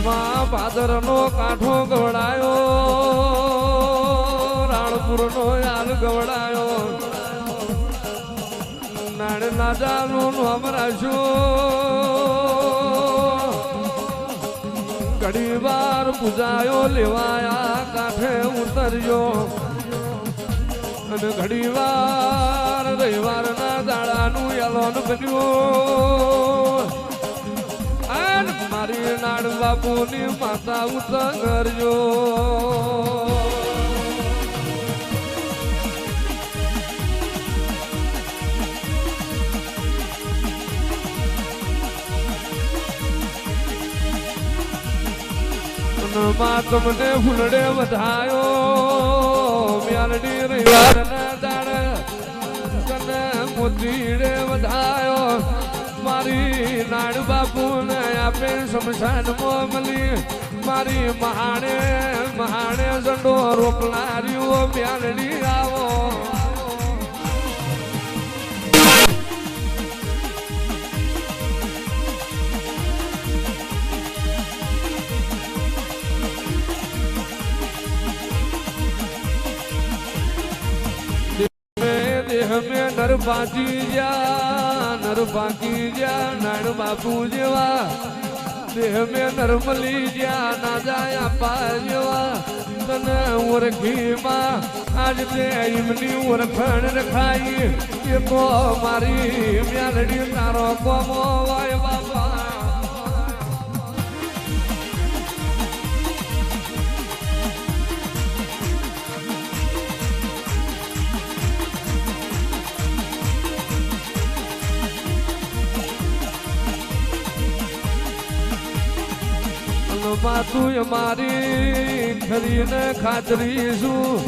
ભાદરનો કાંઠો ગવડાયો, રાણપુરનો યાલ ગવડાયો, નાણ નાજાનું નામ રાખ્યું, ઘડી વાર પૂજાયો લેવાયા કાંઠે ઉતર્યો, અને ઘડી વાર રવિવારના દાડાનું યલોન બન્યું, મારી નાડ બાપુની માતા ઉતરજો. માં તમને ફૂલડે વધાયો, મ્યાલડી રવિવારના દાડે કને મોતીડે વધાયો, મારી નાડ બાપુ ને આપે શમશાનમાં મળી, મારી મહાણે મહાણે ઝંડો રોપનારીઓ મ્યાલડી આવો. में नर बाजी जा नाड़ बापू जेवा, देह में नरमली जा ना जाया पा जेवा, तने उरखी मां आज ते इमनी उरखण रखाई, ये तो मारी म्यालडी तारो कोमो वाय बाबा. તું મારી ખરીને ખાતરી છું,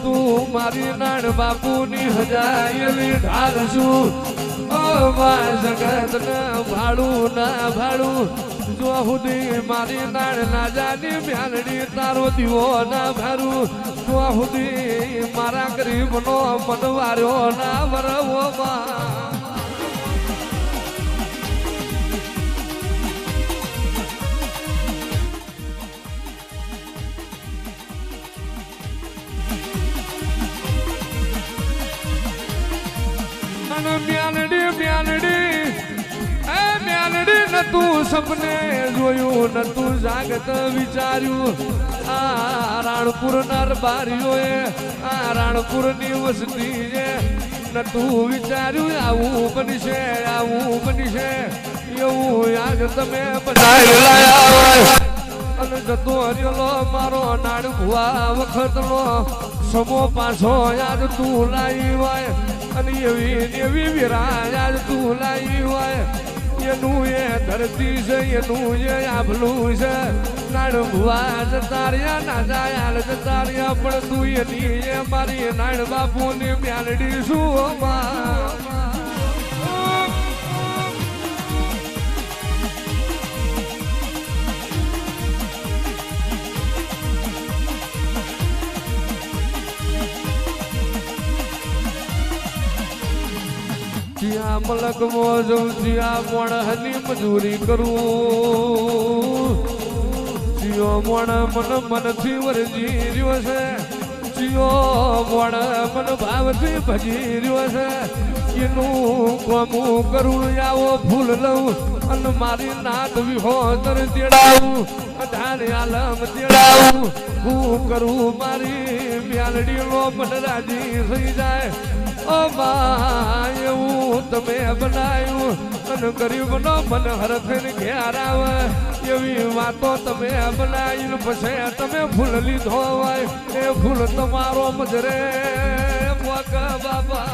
તું મારી નાણ બાપુની હજાયેલી ઢાલ છું. ઓ મા જગત ને ભાડું ના ભાડું, જો સુધી મારી નાણ ના જાની મ્યાલડી તારો દીવો ના ભારું, જો સુધી મારા ગરીબનો મનવાર્યો ના વરવો માં. મ્યાલડી મ્યાલડી એ મ્યાલડી ન તું સપને જોયું, ન તું જાગત વિચાર્યું, આ રાણપુર નરબારીઓએ આ રાણપુર ની વસતી છે, ન તું વિચાર્યું આવું બનશે એવું યાદ તમે બનાવ્યા. અને જતો હરિયલો મારો નાડ ભુવા વખતનો સમો પાછો યાદ તું લાવી હોય, અને એવી વિરાજ તું લાવી હોય, એનું એ ધરતી છે, એનું એ આભલું છે. નાડ ભુવા જતા રહ્યા ના જાયાલ જતા રહ્યા, પણ તું એની એ મારી નાડ બાપુની મ્યાલડી શું માં. જ્યાં મલક મોજું જ્યાં મોણની મજૂરી કરું, જીઓ મોણ મન મનથી વરજી રહ્યો છે, જીઓ મોણ મન ભાવથી ભજી રહ્યો છે, એનું કોમું કરું આવો ફૂલ લઉં, અને મારી નાત વિહોતર તેડાવું, અઢાર આલમ તેડાવું, હું કરું મારી મ્યાલડી નો મન રાજી થઈ જાય. ઓ મા એવું તમે બનાવ્યું, અને ગરીબનો મન હરખને ઘેર આવે, એવી વાતો તમે બનાવીને પછી તમે ફૂલ લીધો હોય, એ ફૂલ તમારો મજરે મોક બાબા.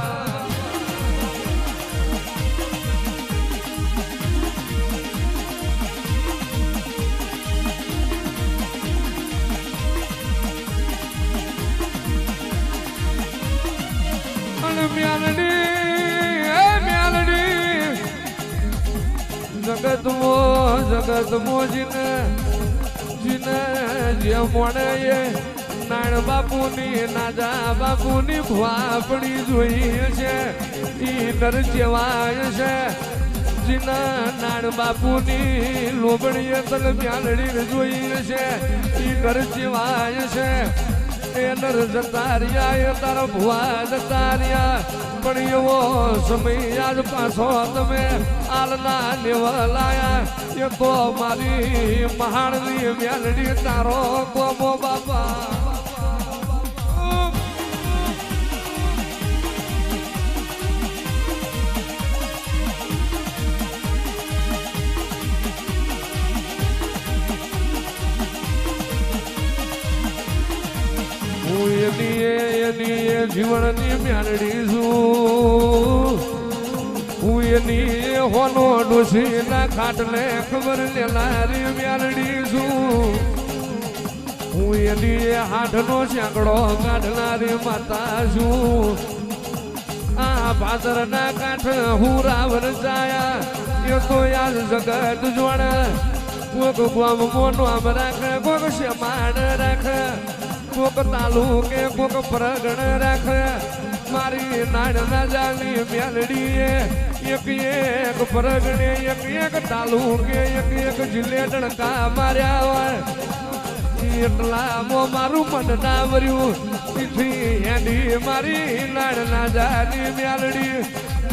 જગત મો જીને જે મોણે એ નાણ બાપુની નાજા બાપુની ભુવા પડી જોઈ છે, ઈ નર જેવાય છે, જીના નાણ બાપુની લોબડીએ તલ મ્યાલડી જોઈ છે ઈ ઘર જીવાય છે એ નર જતારિયા એ તારા ભુવા જતારિયા પણ એવો સમય આજ પાછો તમે આલના લેવલાયા એ તો મારી મહાણની મ્યાલડી તારો કોમો બાપા જીવનની મ્યાલડી છું હું એની હોનો ડોશીના ખાટલે ખબર લેનારી મ્યાલડી છું હું એની હાથનો સેંકડો કાઢનારી માતા છું આ ભાદરના કાંઠ હું રાવણ જાયા એ તો યાદ જગત જોડે કોક ગામ મોનો રાખે કોક શેમાડ રાખે કોક તાલુકે કોક પ્રગણ રાખે મારી નાડ ના જાની મ્યાલડીએ એક એક પ્રગણે એક એક તાલુકે એક એક જિલ્લે ડણકા માર્યા હોય એટલા મારું મન ના વર્યું તીથી હેડી મારી નાડ ના જાની મ્યાલડી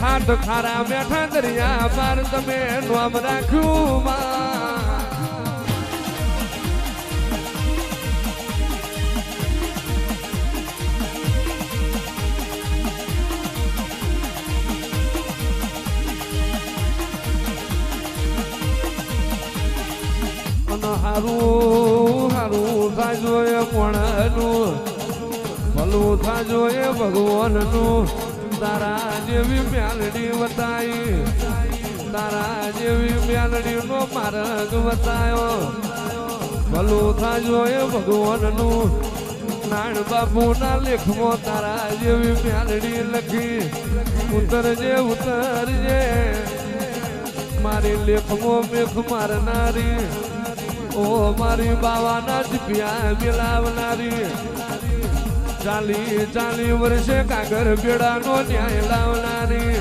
હાથ ખારા બેઠા દરિયા પાર તમે નામ રાખ્યું માં હારું હારું થાજો એ મોણનું ભલું થાજો એ ભગવાનનું તારા જેવી મ્યાલડી વતાઈ તારા જેવી મ્યાલડી નો માર્ગ વતાયો ભલું થાજો એ ભગવાનનું નાણ બાપુ ના લેખમાં તારા જેવી મ્યાલડી લખી ઉતરજે મારી લેખમાં મેખ મારનારી ઓ મારી બાવાના દીપિયા મિલાવનારી 40 વર્ષે કાગર બેડાનો ન્યાય લાવનારી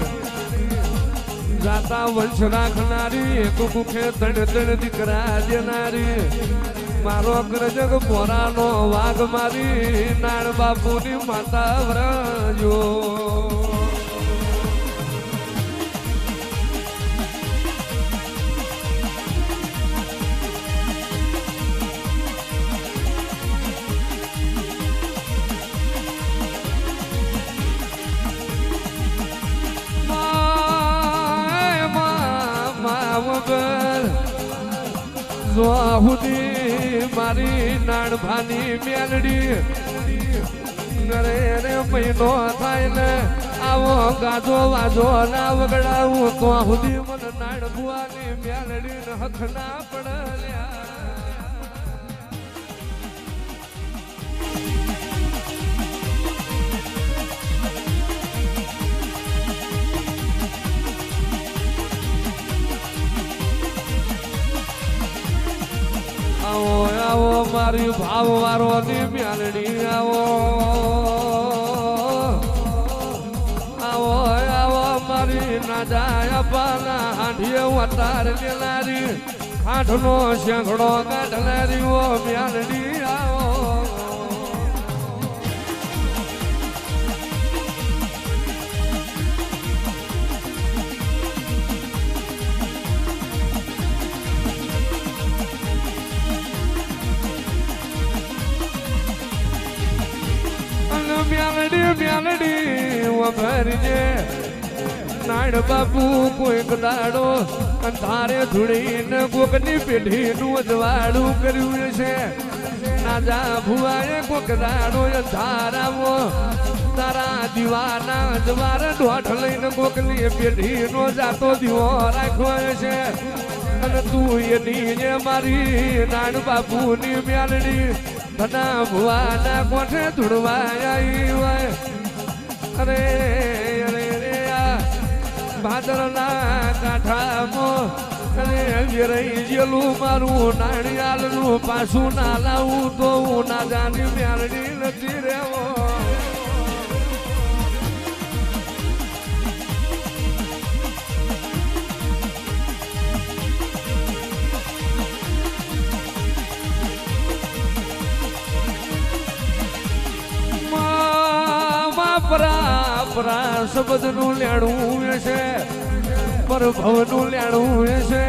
જાતા વંશ રાખનારી એક કુખે તણ દીકરા દેનારી મારો અગ્રજગ મોરાનો વાઘ મારી નાણ બાપુની માતા વ્રજો જોહુદી મારી નાણ ભાની મ્યાલડી નરે રે મહિનો થાય ને આવો ગાજો વાજો ના વગડાવું તો હુદી મને નાણ ભુવાની મ્યાલડી ને હક ના પડલ્યા આવો આવો મારી ભાવ વારો ની મ્યાલડી આવો આવો આવો મારી નાજાય પાના હાંડીએ વતાર લેનારી હાથનો શેંખડો કાઢનારી ઓ મ્યાલડી આવો મ્યાલડી વભરજે નાડ બાપુ કોઈક દાડો અંધારે ધૂળીને કોકની પેઢીનું અજવાળું કર્યું છે નાજા ભુવાએ કોક દાડો અંધારાવો તારા દીવાના અજવાર દોઢ લઈને કોકની પેઢીનો જાતો દીવો રાખ્યો છે અને તું એની મારી નાડ બાપુની મ્યાલડી ધના ભુવાના કોઠે ધૂળવાય હોય અરે અરે રે ભાદરના કાંઠામાં અરે વિરઈ જેલું મારું નાળિયાલનું પાછું ના લાવું તો હું ના જાની મ્યાલડી નથી રેવો મારા શબ્દનું લેણું છે પર ભવનું લેણું છે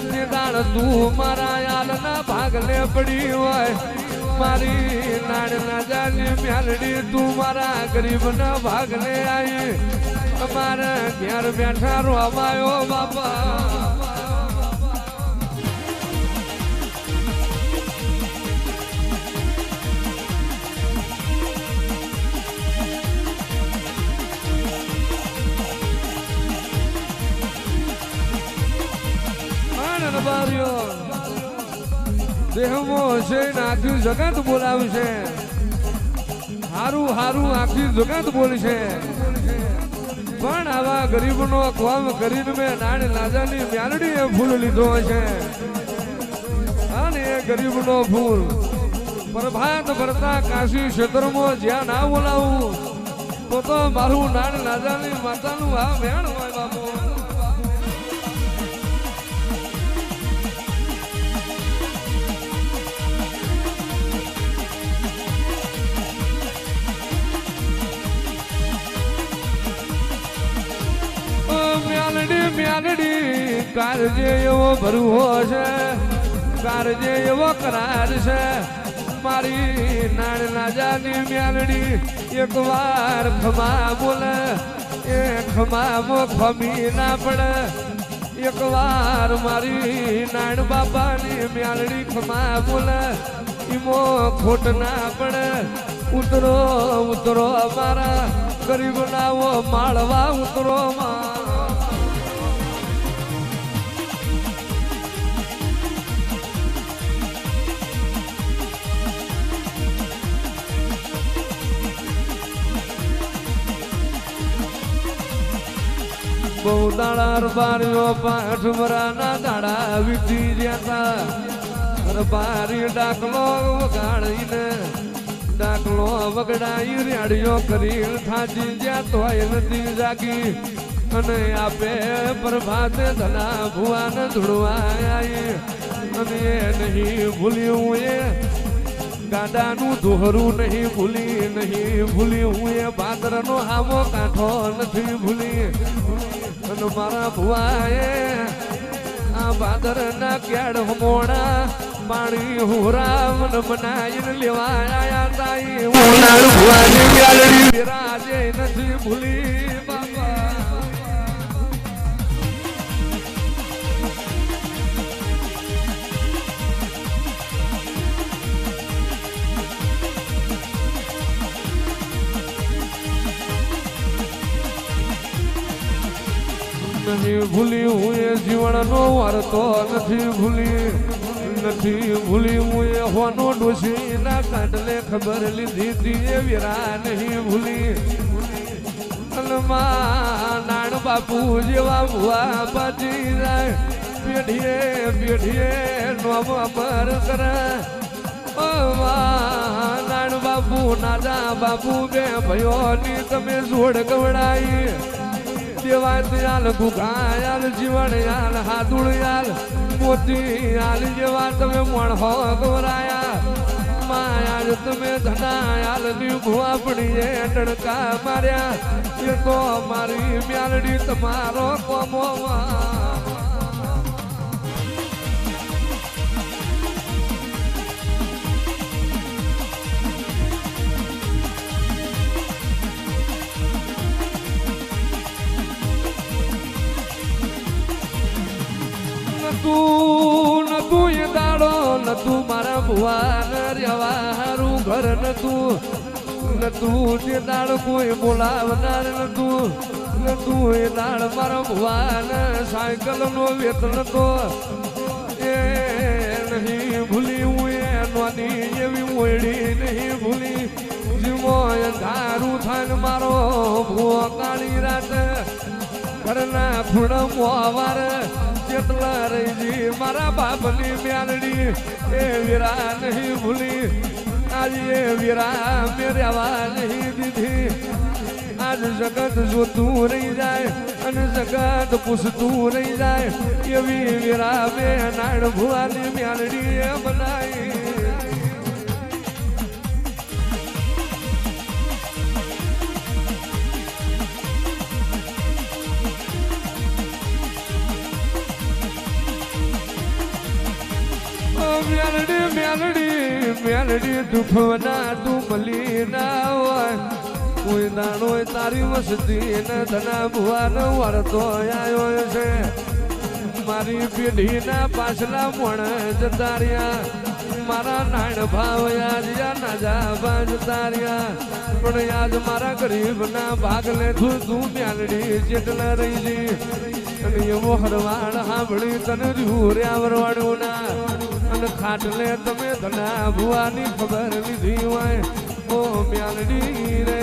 તે દાણ તું મારા યાલના ભાગલે પડી હોય મારી નાડ ના જાની મ્યાલડી તું મારા ગરીબના ભાગલે આવી અમારા ઘેર બેઠા રોવાયો બાપા દેહમો છે આખી જગત બોલાવ્યું છે હારું હારું આખી જગત બોલી છે પણ આવા ગરીબનો કોમ કરીને મેં નાડ લાજાની મ્યાલડી એ ફૂલ લીધો છે અને એ ગરીબનો ફૂલ પ્રભાત ભરતા કાશી ક્ષેત્રમાં જ્યાં ના બોલાવું તો મારું નાડ લાજાની માતાનું આ વેણ હોય બાપુ મ્યાલડી કારજે એવો ભરવો છે કારજે એવો કરાર છે મારી નાળ લાજાની મ્યાલડી એક વાર ખમા બોલે એ ખમામો ખમી ના પડે એક વાર મારી નાણ બાપાની મ્યાલડી ખમા બોલે ઈમો ખોટ ના પડે ઉતરો ઉતરો અમારા ગરીબ નાવો માળવા ઉતરો માં બહુ દાડા રબારીઓ પાઠ મરાના દાડા વીતી જતા રબારી ડાકલો વગાડીને ડાકલો વગડાઈ રેડિયો કરી થાજી જ્યાં તોય નથી જાગી અને આપે પ્રભાતે ધના ભુવાને ધૂળવા આવી અને એ નહીં ભૂલ્યું એ ગાડાનું દોહરું નહીં ભૂલી હું એ ભાદરનો હામો કાંઠો નથી ભૂલી અને મારા ભુવાએ આ ભાદર ના ક્યાડ મોડા પાણી હુરા મન બનાવીને લેવા આયા તાઈ ભુવાની મ્યાલડી રાજે નથી ભૂલી બાપા નહીં ભૂલી હું એ જીવનનો વારતો નથી ભૂલી હું એ હોનો ડોસી ના કાંડલે ખબર લીધી હતી એ વીરા નહીં ભૂલી નાણ બાપુ જેવા ભુવા બાજી જાય પેઢીએ નોમ અમર કરે નાણ બાપુ નાદા બાપુ બે ભયોની તમે જોડ ગવડાઈ દેવા દયાલ ગુગાયાલ જીવન યાલ હાદુળ યાલ મોતી યાલ જેવા તમે મણહો ગવરાયા માયા તમે ધના યાલ ભુવા પડીએ ટડકા માર્યા એ તો મારી મ્યાલડી તમારો કોમોમાં નતું એ દાડો નતું મારા ભુવાન રેવા હારું ઘર નતું જે દાડ કોઈ બોલાવનાર નતું એ દાડ મારા ભુવાન સાયકલ નો વેતન તો એ નહીં ભૂલી હું એ નોની એવી મોયડી નહીં ભૂલી જીવો અંધારું થાય મારો ભુવો કાળી રાત ઘરના ખૂણ મોવાર જેટલા રહી મારા બાપની મ્યાલડી એ વીરા નહીં ભૂલી આજ એ વીરા મેરવા નહીં દીધી આજ જગત જોતું રહી જાય અને જગત પૂછતું રહી જાય એવી વીરા બે નાડ ભુવાની મ્યાલડી એ બનાવી મેલડી મેલડી દુખવના તું મળી ના હોય કોઈ દાણો તારી વસતી ને ધના ભુવાનો વરતો આવ્યો છે મારી પેઢીના પાછલા મોણ જતા રહ્યા મારા નાણ ભાવ યાદ નાજા બાજ તાર્યા પણ યાદ મારા ગરીબના ભાગલે તું મ્યાલડી જેટલા રહી જી અને એવો હરવાડ સાંભળી તને રૂર્યા વરવાડું ના અને ખાટલે તમે ધના ભુવાની ખબર લીધી હોય ઓ મ્યાલડી રે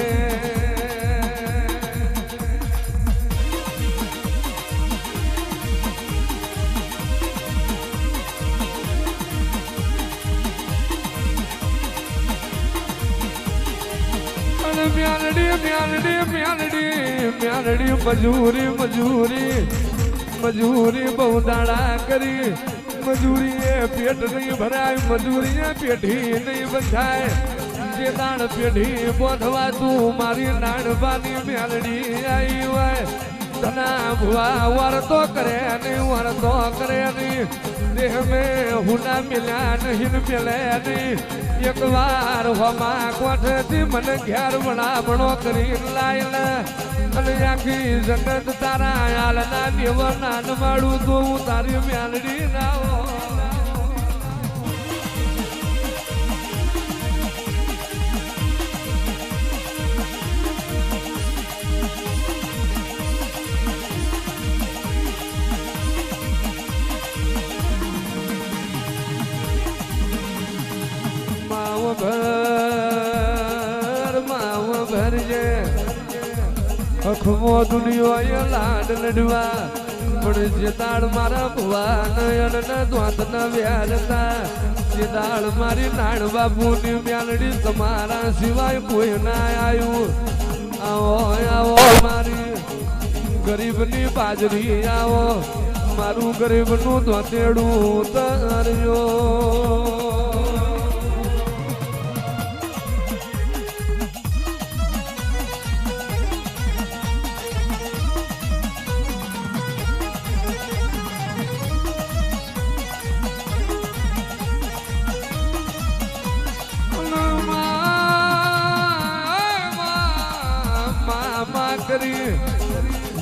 મ્યાલડી મ્યાલડી મ્યાલડી મ્યાલડી મજૂરી મજૂરી મજૂરી બહુ દાડા કરી મજૂરી એ પેટ નહીં ભરાય મજૂરી એ પેઢી નહીં બંધાય જે દાણ પેઢી બોધવા તું મારી નાણવાની મ્યાલડી આવી હોય ધના ભુવા વરતો કરે નહીં વરતો કરે નહીં દેહ મેં હુના મિલ્યા નહીં મિલે નહીં એક વાર હોમા કોઠેથી મને ઘેર વણામણો કરી લાયલ અને આખી જગત તારા આલના દેવના નવાડું તો હું તારી મ્યાલડી ના અખમો દુનિયો લાડ લડવા પણ જે દાળ મારા ભુવા નયન ના દ્વાત ના વ્યાજતા જે દાળ મારી નાણ બાપુની મ્યાલડી તમારા સિવાય કોઈ ના આવ્યું આવો આવો મારી ગરીબની બાજરી આવો મારું ગરીબનું ધોતેડું તરજો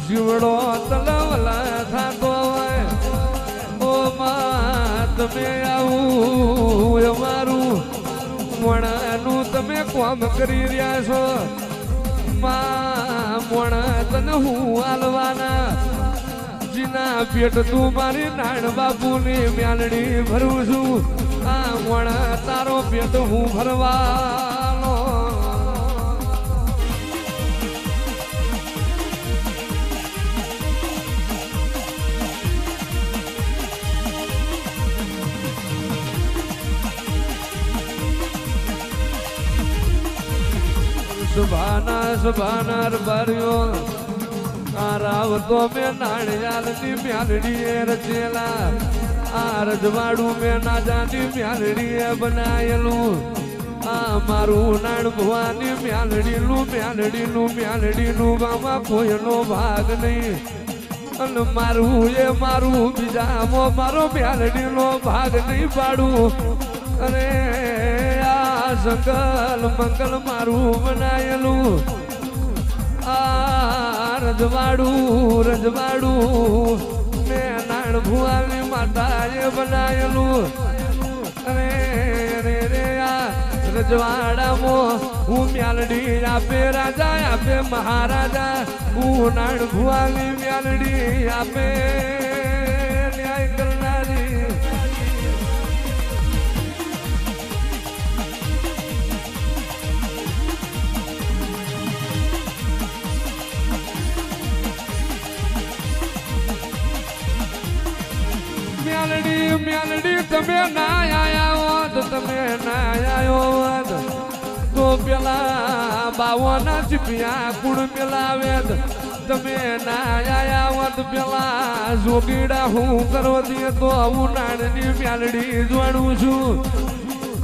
જીવડો તલવલા થતો હોય ઓ માં તમે આવું અમારું મોણાનું તમે કોમ કરી રહ્યા છો માં મોણા તને હું હાલવાના જીના પેટ તું મારી નાણ બાપુની મ્યાલડી ભરું છું આ મોણા તારો પેટ હું ભરવાનો સુભાના સુભાના રબારીઓ આ રાવતો મેં નાણિયાલની મ્યાલડીએ રચેલા આ રજવાડું મેં નાજાની મ્યાલડીએ બનાયેલું આ મારું નાણ ભુવાની મ્યાલડીનું ગામમાં કોઈનો ભાગ નહીં અને મારું એ મારું બીજામાં મારો મ્યાલડીનો ભાગ નહીં પાડું અરે સંકલ મંગલ મારું બનાયેલું આ રજવાડું મેં નાણ ભુવાની માતાએ બનાયેલું અરે રે રે આ રજવાડામાં હું મ્યાલડી આપે રાજા આપે મહારાજા હું નાણ ભુવાની મ્યાલડી આપે ન્યાય કરનારી મ્યાલડી તમે ના આયા હોત તમે ના આયો હોત તો પેલા બાવાના ચીપિયા કુડ પેલાવે તમે ના આયા હોત પેલા જોગીડા હું કરો દે તો હું નાણની મ્યાલડી જોડું છું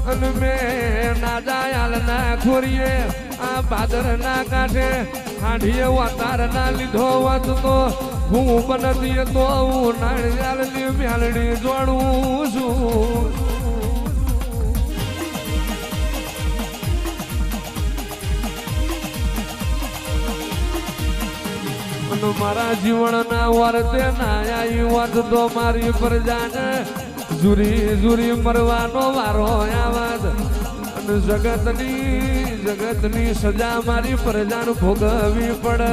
અને મેં ના જાયાલ ના ખોરીએ આ ભાદર ના કાંઠે હાંડીએ વાતાર ના લીધો હોત તો હું બનતી તો હું નાણિયાલની મ્યાલડી જોડું છું અને મારા જીવનના વર્તે ના આવી વાત તો મારી પ્રજાને ઝુરી ઝુરી મરવાનો વારો આવત અને જગતની સજા મારી પ્રજાને ભોગવવી પડે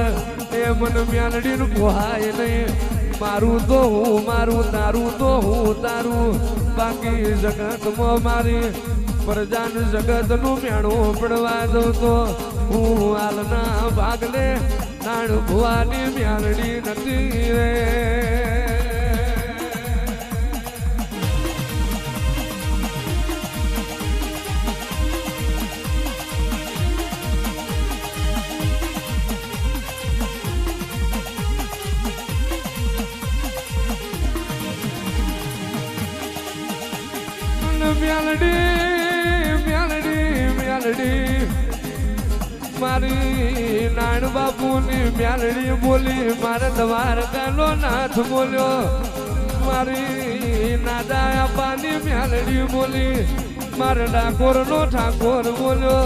એ મન મ્યાલડીનું પોહાય નહીં મારું તો હું મારું તારું તો હું તારું બાકી જગતમાં મારી પ્રજાને જગતનું મેણું પડવા દઉં તો હું હાલના ભાગલે નાણ ભુવાની મ્યાલડી નથી રે મ્યાલડી મારી નાણ બાપુની મ્યાલડી બોલી મારે દ્વારકાનો નાથ બોલ્યો મારી નાદા અપાની મ્યાલડી બોલી મારે ડાકોરનો ઠાકોર બોલ્યો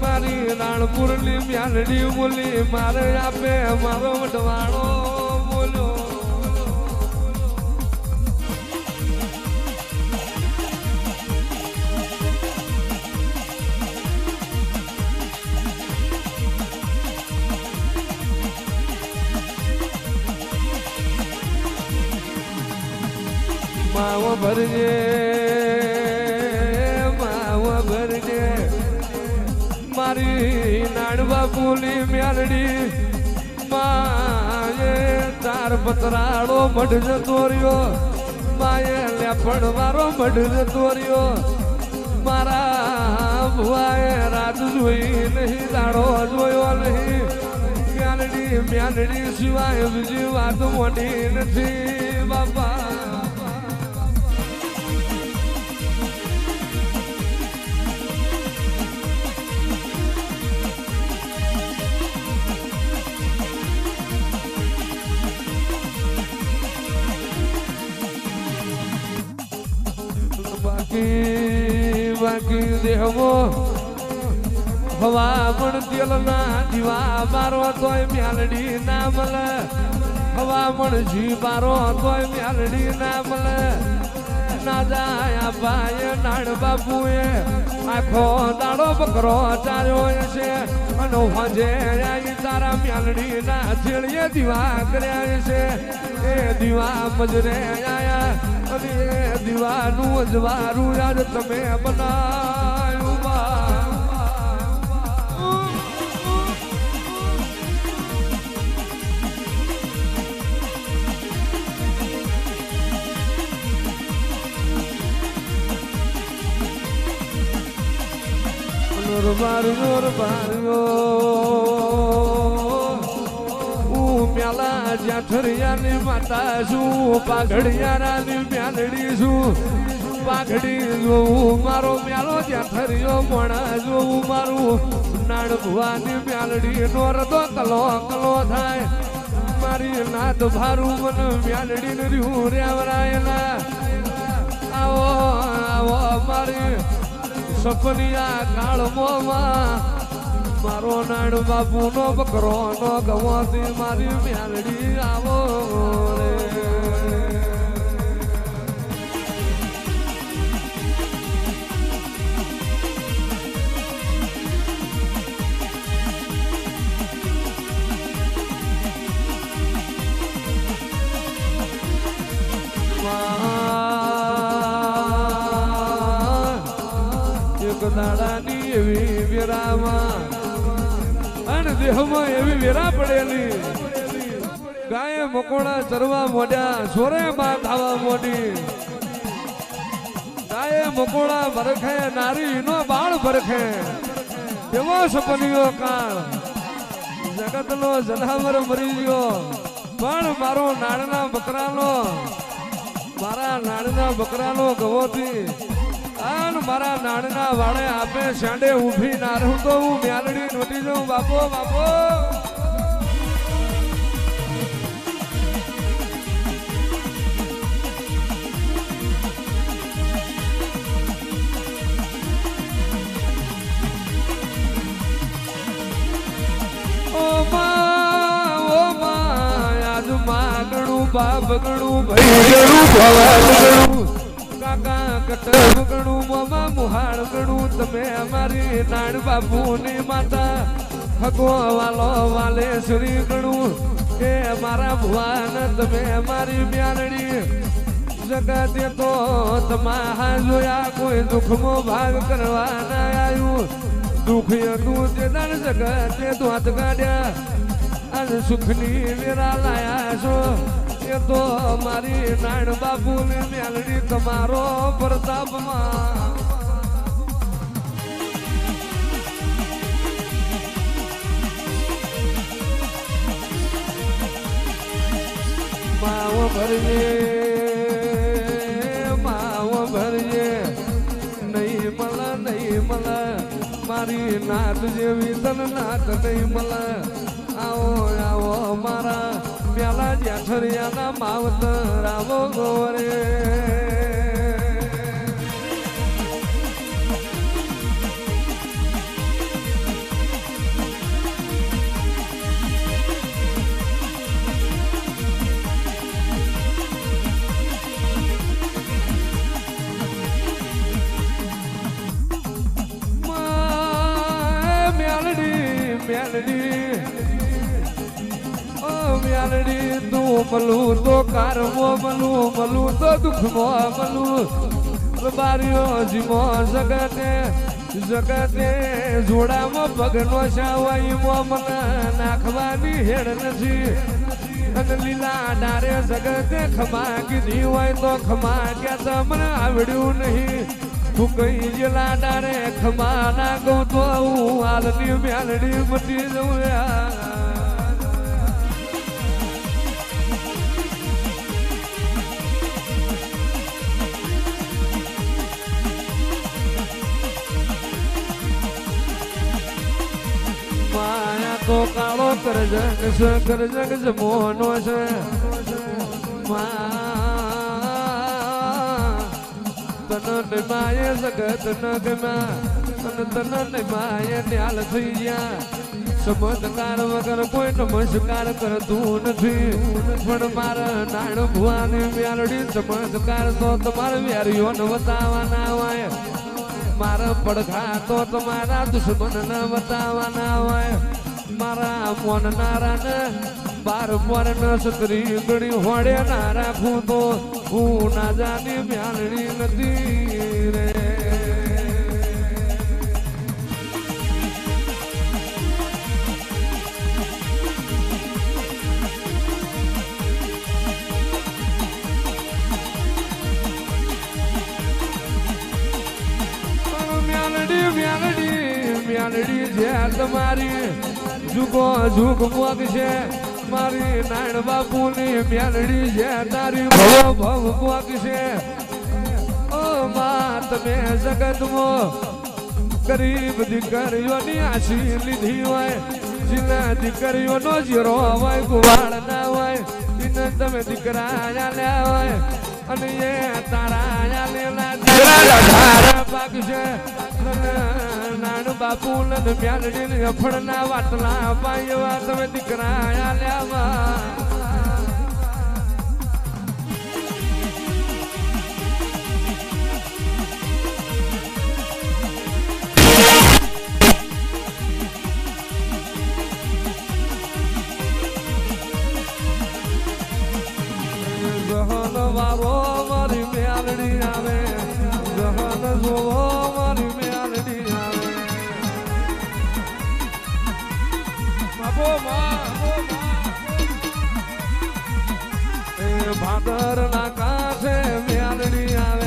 મારી રાણપુરની મ્યાલડી બોલી મારે આપે મારો વડવાળો બોલ્યો માવો ભરજે મારી નાણ બાપુની મ્યાલડી માએ તાર પતરાળો મઢ જતો રહ્યો માએ લેપણ વાળો મઢ જતો રહ્યો મારા ભુવાએ રાત જોઈ નહીં દાડો જોયો નહીં મ્યાલડી સિવાય બીજી વાત મોટી નથી બાપા બાકી દેહવો હવા પણ તેલ ના દીવા મારો તોય મ્યાલડી ના મળે હવા પણ જી મારો તોય મ્યાલડી ના મળે ના જાય ભાઈ નાણ બાપુએ આખો દાડો બકરો ચાર્યો છે અને હજે તારા મ્યાલડી ના છેડીએ દીવા કર્યા છે એ દીવા મજરે આયા અને એ દીવાનું અજવારું યાદ તમે બનાવ્યું મ્યાલા જાઠરિયાની માતા છું પાઘડિયાની મ્યાલડી છું પાઘડી જોવું મારો મ્યાલો જાઠરિયો મોણા જોવું મારું નાણ ભુવાની મ્યાલડી નો રદો કલો કલો થાય મારી નાદ ભારું મન મ્યાલડી ને રહ્યું રેવરાયેલા આવો આવો મારી સપનિયા કાળમોમાં મારો નાણ બાપુ નો બકરો નો ગવાતી મારી મ્યાલડી આવો રે દાડાની એવી વેરામાં અને દેહમાં એવી વેરા પડેલી ગાય મકોડા ચરવા મોડ્યા સોરે માં ખાવા મોડી ગાય મકોડા ભરખે નારી નો બાળ ભરખે એવો સપનીઓ કાળ જગતનો જનાવર મરી ગયો પણ મારો નાળના બકરાનો ગવોથી આન મારા નાણના વાળે આપે શાંડે ઊભી ના રહું તો હું મ્યાલડી નોટી જાઉં બાપો બાપો ઓ માં માં ગણું બાપ ગણું ભાઈ ગણું ભવાન ગણું કાકા કટક ગણું મામા મુહાડ ગણું તમે અમારી નાણ બાપુની માતા હગો વાલો વાલે શ્રી ગણું એ મારા ભુવાન તમે અમારી મ્યાલડી જગતે તો તમારા જોયા કોઈ દુઃખમાં ભાગ કરવા ના આવ્યું દુઃખ હતું તે દાન જગતે તો હાથ કાઢ્યા અને સુખની વેરા લાયા છો એ તો મારી નાણ બાપુની મ્યાલડી તમારો પ્રતાપમાં માવો ભરજે નહીં મળે મારી નાત જેવી તન નાત નહીં મળે આવો આવો મારા પ્યાલા જ્યાઠરિયાના માવતર આવો ગોરે મ્યાલડી તું મલું તો કારમો મલું તો દુઃખમો મલું બારીઓ જીમો જગતે જોડામાં પગનો શાવાઈમો મને નાખવાની હેડ નથી અને લીલા ડારે જગતે ખમા કીધી હોય તો ખમા ક્યાં તમને આવડ્યું નહીં તું કઈ જેલા ડારે ખમા ના ગૌ તો હું હાલની મ્યાલડી મટી જવું માયા તો કાળો કરજંગ જમોનો છે તન માય જગત ન ગમ્યા અને તન માય ન્યાલ થઈ ગયા ચમત્કાર વગર કોઈ નમસ્કાર કરતું નથી પણ મારા નાણ ભુવાની મ્યાલડી ચમત્કાર તો તમારા વેરીઓને બતાવવાના હોય મારા પડઘા તો તમારા દુશ્મનને બતાવવાના હોય મારા મોનનારાને બાર પર ન સતરી ગણી હોડે ના રાખું તો હું ના જાની મ્યાલડી નથી રે મ્યાલડી જ્યાં તમારી જુગો જુગ મોગ છે મારી નાણ બાપુની મ્યાલડી જ્યાં તારી ભવ મોગ છે ઓ માં તમે જગતમાં ગરીબ દીકરીઓની આશી લીધી હોય જેના દીકરીઓનો જીરો હોય ગુવાળ ના હોય એને તમે દીકરા આલ્યા હોય અને એ તારા આલેલા દીકરા પાક છે નાણ બાપુ નદ મ્યાલડી અફળના વાટલા પાયવા તમે દીકરા આલ્યા જહન વારો મારી મ્યાલડી આવે જહન જોવો મારી મ્યાલડી આવે ભાદર ના કાંઠે મ્યાલડી આવે